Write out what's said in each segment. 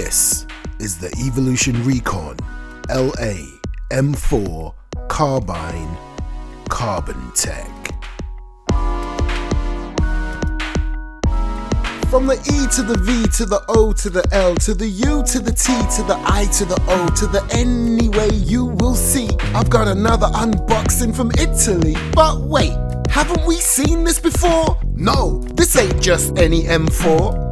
This is the Evolution Recon LA M4 Carbine CARBONTECH. From the E to the V to the O to the L to the U to the T to the I to the O to the N way you will see, I've got another unboxing from Italy. But wait, haven't we seen this before? No, this ain't just any M4.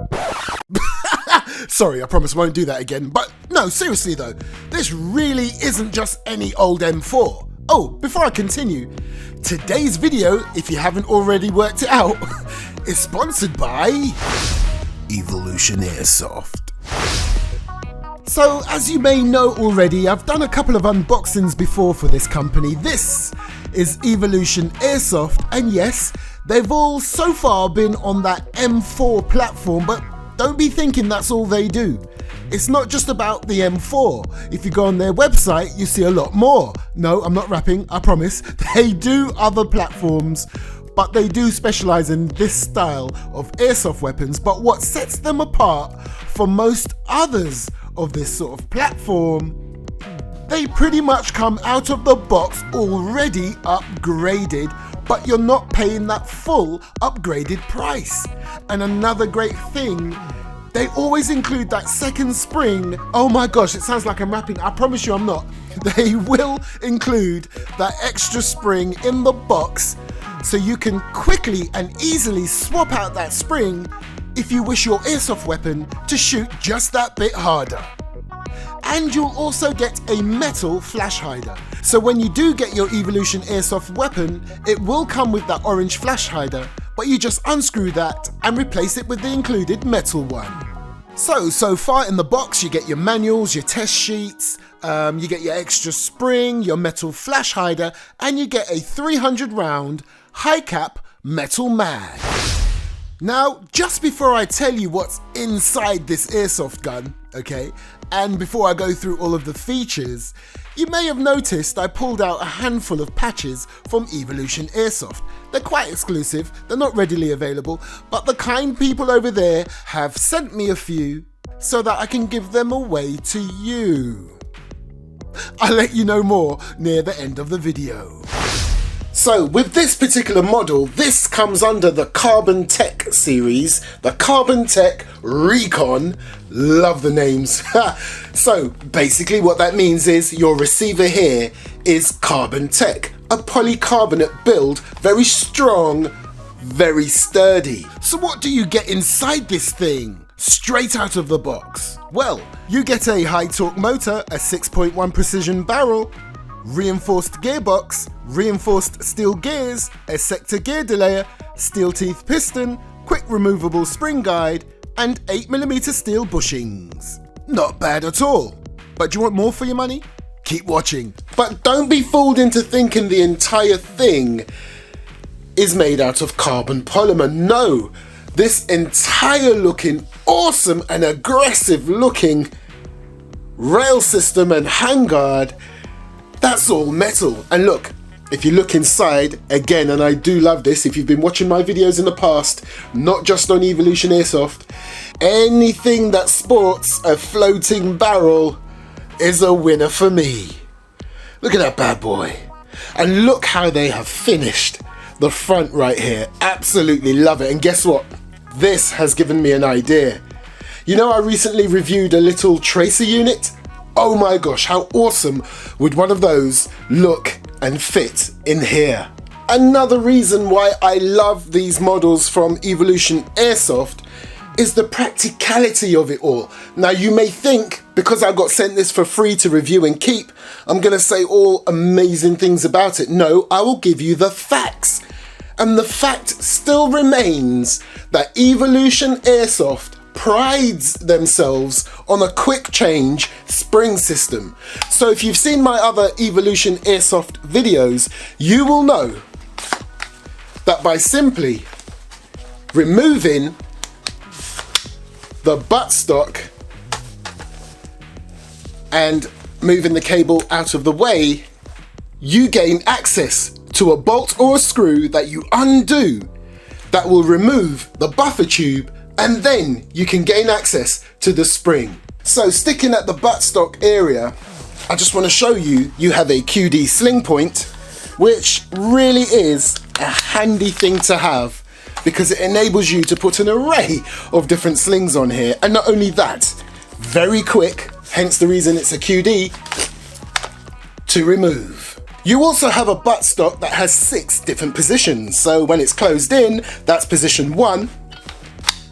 Sorry, I promise I won't do that again. But no, seriously though, this really isn't just any old M4. Oh, before I continue, today's video, if you haven't already worked it out, is sponsored by Evolution Airsoft. So, as you may know already, I've done a couple of unboxings before for this company. This is Evolution Airsoft, and yes, they've all so far been on that M4 platform, but don't be thinking that's all they do. It's not just about the M4. If you go on their website, you see a lot more. No, I'm not rapping, I promise. They do other platforms, but they do specialize in this style of airsoft weapons. But what sets them apart from most others of this sort of platform, they pretty much come out of the box already upgraded, but you're not paying that full upgraded price. And another great thing, they always include that second spring. Oh my gosh, it sounds like I'm rapping. I promise you I'm not. They will include that extra spring in the box, so you can quickly and easily swap out that spring if you wish your airsoft weapon to shoot just that bit harder. And you'll also get a metal flash hider. So when you do get your Evolution Airsoft weapon, it will come with that orange flash hider, but you just unscrew that and replace it with the included metal one. So far in the box you get your manuals, your test sheets, you get your extra spring, your metal flash hider, and you get a 300 round high cap metal mag. Now, just before I tell you what's inside this airsoft gun, okay, and before I go through all of the features, you may have noticed I pulled out a handful of patches from Evolution Airsoft. They're quite exclusive, they're not readily available, but the kind people over there have sent me a few so that I can give them away to you. I'll let you know more near the end of the video. So with this particular model, this comes under the CARBONTECH series, the CARBONTECH Recon. Love the names. So basically what that means is your receiver here is CARBONTECH, a polycarbonate build, very strong, very sturdy. So what do you get inside this thing? Straight out of the box? Well, you get a high torque motor, a 6.1 precision barrel, reinforced gearbox, reinforced steel gears, a sector gear delayer, steel teeth piston, quick removable spring guide, and 8mm steel bushings. Not bad at all. But do you want more for your money? Keep watching. But don't be fooled into thinking the entire thing is made out of carbon polymer. No, this entire looking awesome and aggressive looking rail system and handguard, that's all metal. And look, if you look inside, again, and I do love this, if you've been watching my videos in the past, not just on Evolution Airsoft, anything that sports a floating barrel is a winner for me. Look at that bad boy. And look how they have finished the front right here. Absolutely love it. And guess what? This has given me an idea. You know, I recently reviewed a little tracer unit. Oh my gosh, how awesome would one of those look and fit in here? Another reason why I love these models from Evolution Airsoft is the practicality of it all. Now you may think, because I got sent this for free to review and keep, I'm gonna say all amazing things about it. No, I will give you the facts. And the fact still remains that Evolution Airsoft prides themselves on a quick change spring system. So if you've seen my other Evolution Airsoft videos, you will know that by simply removing the buttstock and moving the cable out of the way, you gain access to a bolt or a screw that you undo that will remove the buffer tube, and then you can gain access to the spring. So sticking at the buttstock area, I just want to show you, you have a QD sling point, which really is a handy thing to have because it enables you to put an array of different slings on here. And not only that, very quick, hence the reason it's a QD, to remove. You also have a buttstock that has 6 different positions. So when it's closed in, that's position 1,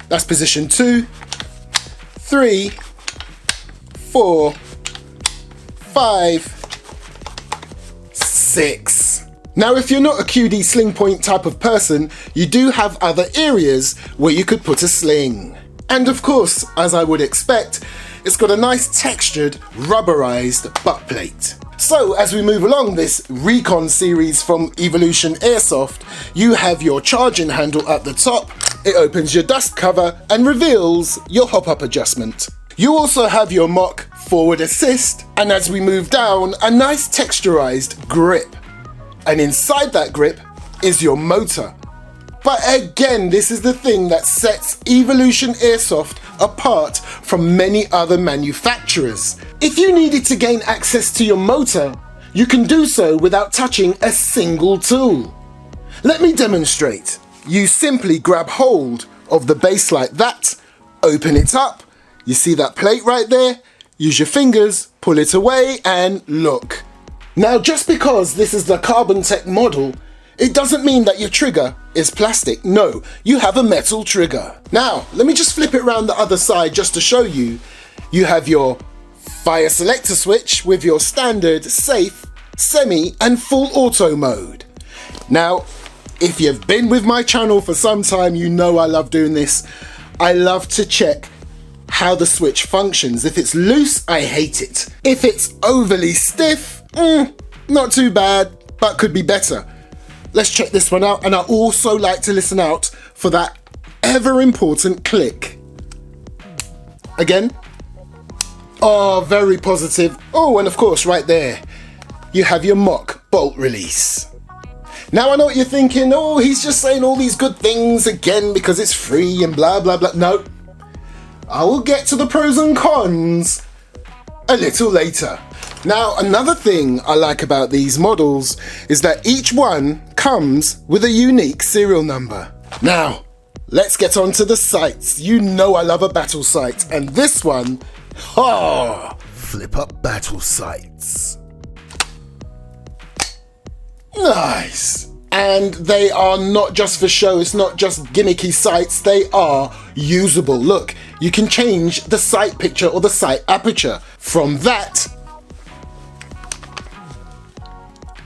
that's position 2, 3, 4, 5, 6. Now, if you're not a QD sling point type of person, you do have other areas where you could put a sling. And of course, as I would expect, it's got a nice textured, rubberized butt plate. So as we move along this Recon series from Evolution Airsoft, you have your charging handle at the top, it opens your dust cover and reveals your hop-up adjustment. You also have your mock forward assist, and as we move down, a nice texturized grip. And inside that grip is your motor. But again, this is the thing that sets Evolution Airsoft apart from many other manufacturers. If you needed to gain access to your motor, you can do so without touching a single tool. Let me demonstrate. You simply grab hold of the base like that, open it up, you see that plate right there, use your fingers, pull it away and look. Now, just because this is the CARBONTECH model, it doesn't mean that your trigger is plastic. No, you have a metal trigger. Now, let me just flip it around the other side just to show you. You have your fire selector switch with your standard, safe, semi and full auto mode. Now, if you've been with my channel for some time, you know I love doing this. I love to check how the switch functions. If it's loose, I hate it. If it's overly stiff, not too bad, but could be better. Let's check this one out, and I also like to listen out for that ever important click. Again. Oh, very positive. Oh, and of course right there, you have your mock bolt release. Now I know what you're thinking, oh, he's just saying all these good things again because it's free and blah, blah, blah. No, I will get to the pros and cons a little later. Now, another thing I like about these models is that each one comes with a unique serial number. Now, let's get on to the sights. You know I love a battle sight, and this one, flip up battle sights. Nice. And they are not just for show, it's not just gimmicky sights, they are usable. Look, you can change the sight picture or the sight aperture from that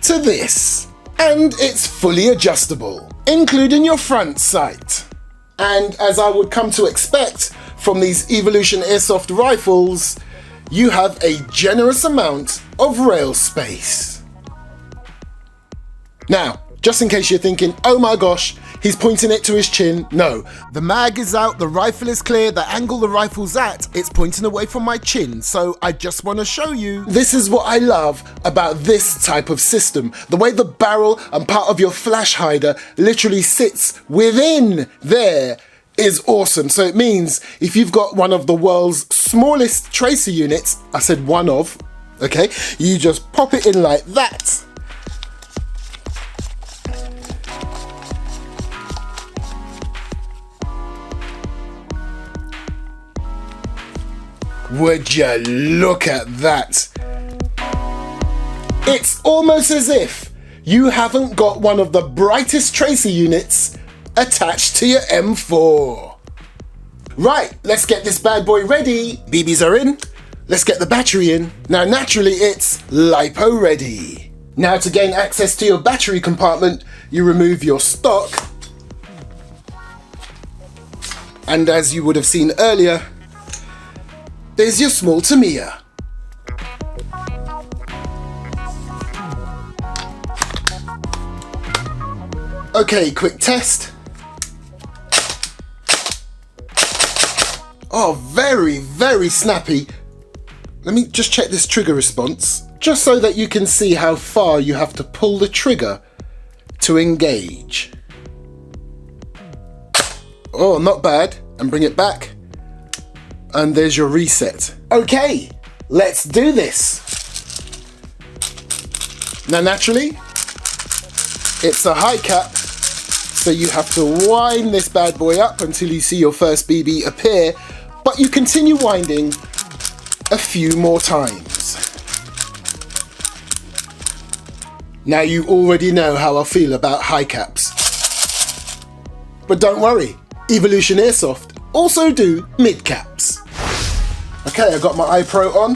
to this. And it's fully adjustable, including your front sight. And as I would come to expect from these Evolution Airsoft rifles, you have a generous amount of rail space. Now, just in case you're thinking, oh my gosh, he's pointing it to his chin. No, the mag is out, the rifle is clear, the angle the rifle's at, it's pointing away from my chin. So I just want to show you, this is what I love about this type of system. The way the barrel and part of your flash hider literally sits within there is awesome. So it means if you've got one of the world's smallest tracer units, I said one of, okay, you just pop it in like that. Would you look at that? It's almost as if you haven't got one of the brightest tracer units attached to your M4. Right, let's get this bad boy ready. BBs are in. Let's get the battery in. Now naturally it's LiPo ready. Now to gain access to your battery compartment, you remove your stock. And as you would have seen earlier, there's your small Tamiya. Okay, quick test. Oh, very, very snappy. Let me just check this trigger response, just so that you can see how far you have to pull the trigger to engage. Oh, not bad. And bring it back. and there's your reset. Okay, let's do this. Now naturally, it's a high cap, so you have to wind this bad boy up until you see your first BB appear, but you continue winding a few more times. Now you already know how I feel about high caps. But don't worry, Evolution Airsoft also do mid caps. Okay, I got my iPro on.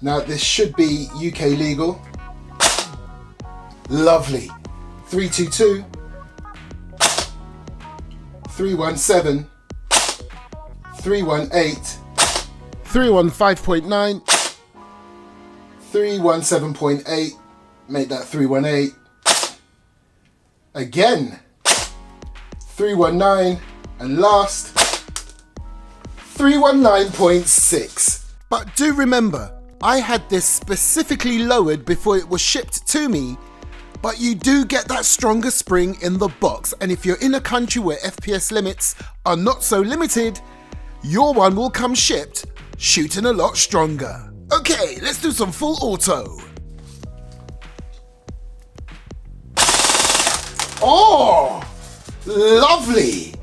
Now this should be UK legal. Lovely. 322, 317, 318, 315.9, 317.8, made that 318. Again, 319, and last, 319.6. But do remember, I had this specifically lowered before it was shipped to me, but you do get that stronger spring in the box, and if you're in a country where FPS limits are not so limited, your one will come shipped, shooting a lot stronger. Okay, let's do some full auto. Oh, lovely.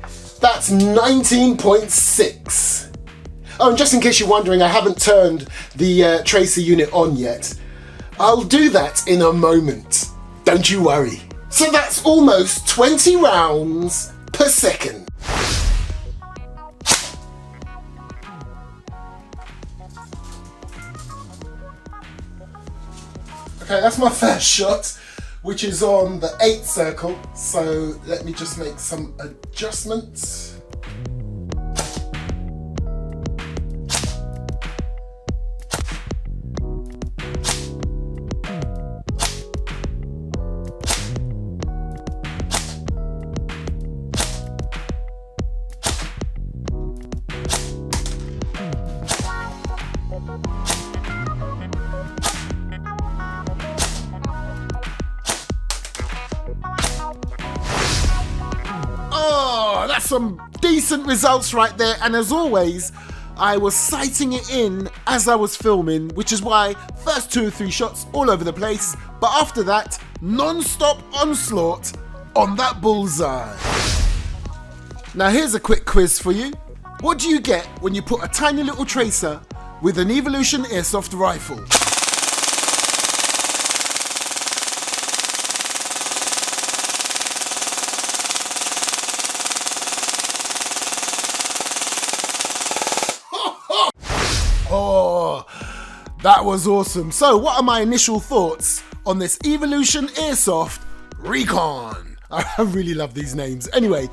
That's 19.6. Oh, and just in case you're wondering, I haven't turned the tracer unit on yet. I'll do that in a moment. Don't you worry. So that's almost 20 rounds per second. Okay, that's my first shot, which is on the 8th circle. So let me just make some adjustments. That's some decent results right there, and as always, I was sighting it in as I was filming, which is why first 2 or 3 shots all over the place, but after that, non-stop onslaught on that bullseye. Now here's a quick quiz for you. What do you get when you put a tiny little tracer with an Evolution Airsoft rifle? Oh, that was awesome. So what are my initial thoughts on this Evolution Airsoft Recon? I really love these names. Anyway,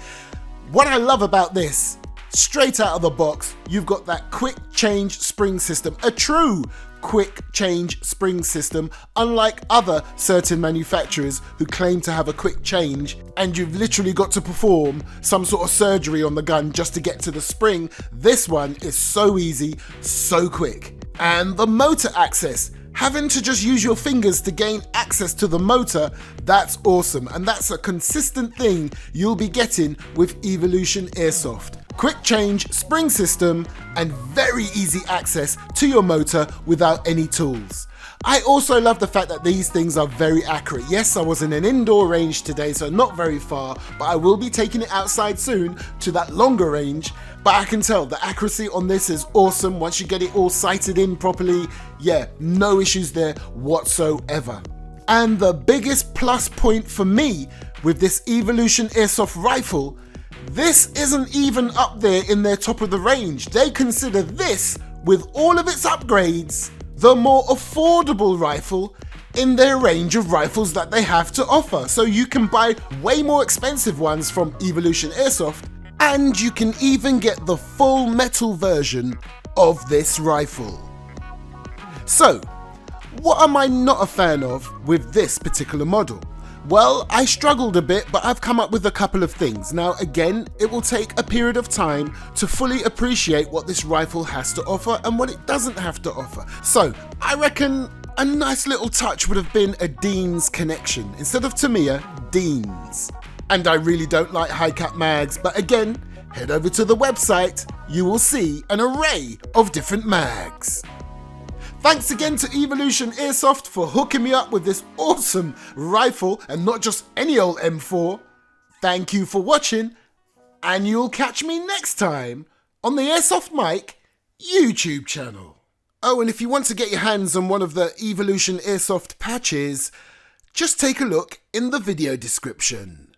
what I love about this, straight out of the box, you've got that quick change spring system, a true quick change spring system, unlike other certain manufacturers who claim to have a quick change and you've literally got to perform some sort of surgery on the gun just to get to the spring. This one is so easy, so quick. And the motor access, having to just use your fingers to gain access to the motor, that's awesome, and that's a consistent thing you'll be getting with Evolution Airsoft. Quick change spring system and very easy access to your motor without any tools. I also love the fact that these things are very accurate. Yes, I was in an indoor range today, so not very far, but I will be taking it outside soon to that longer range. But I can tell the accuracy on this is awesome. Once you get it all sighted in properly, yeah, no issues there whatsoever. And the biggest plus point for me with this Evolution Airsoft rifle, this isn't even up there in their top of the range. They consider this, with all of its upgrades, the more affordable rifle in their range of rifles that they have to offer. So you can buy way more expensive ones from Evolution Airsoft, and you can even get the full metal version of this rifle. So, what am I not a fan of with this particular model? Well, I struggled a bit, but I've come up with a couple of things. Now again, it will take a period of time to fully appreciate what this rifle has to offer and what it doesn't have to offer. So, I reckon a nice little touch would have been a Dean's connection. Instead of Tamiya, Dean's. And I really don't like high cap mags, but again, head over to the website you will see an array of different mags. Thanks again to Evolution Airsoft for hooking me up with this awesome rifle and not just any old M4. Thank you for watching, and you'll catch me next time on the Airsoft Mike YouTube channel. Oh, and if you want to get your hands on one of the Evolution Airsoft patches, just take a look in the video description.